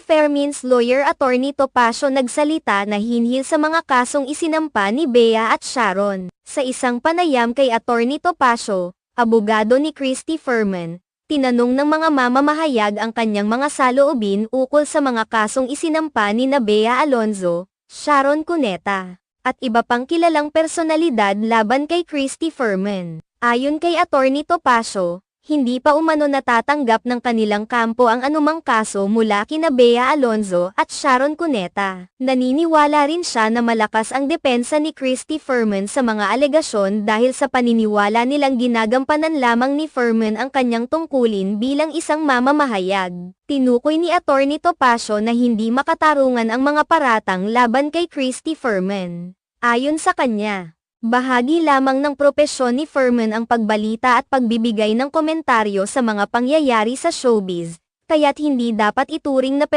Fermin's lawyer Attorney Topacio nagsalita na hinhil sa mga kasong isinampa ni Bea at Sharon. Sa isang panayam kay Attorney Topacio, abogado ni Christy Fermin, tinanong ng mga mamamahayag ang kanyang mga saloobin ukol sa mga kasong isinampa ni Bea Alonzo, Sharon Cuneta, at iba pang kilalang personalidad laban kay Christy Fermin. Ayon kay Attorney Topacio, hindi pa umano natatanggap ng kanilang kampo ang anumang kaso mula kina Bea Alonzo at Sharon Cuneta. Naniniwala rin siya na malakas ang depensa ni Christy Fermin sa mga alegasyon dahil sa paniniwala nilang ginagampanan lamang ni Fermin ang kanyang tungkulin bilang isang mamamahayag. Tinukoy ni Attorney Topacio na hindi makatarungan ang mga paratang laban kay Christy Fermin. Ayon sa kanya, bahagi lamang ng propesyon ni Fermin ang pagbalita at pagbibigay ng komentaryo sa mga pangyayari sa showbiz, kaya't hindi dapat ituring na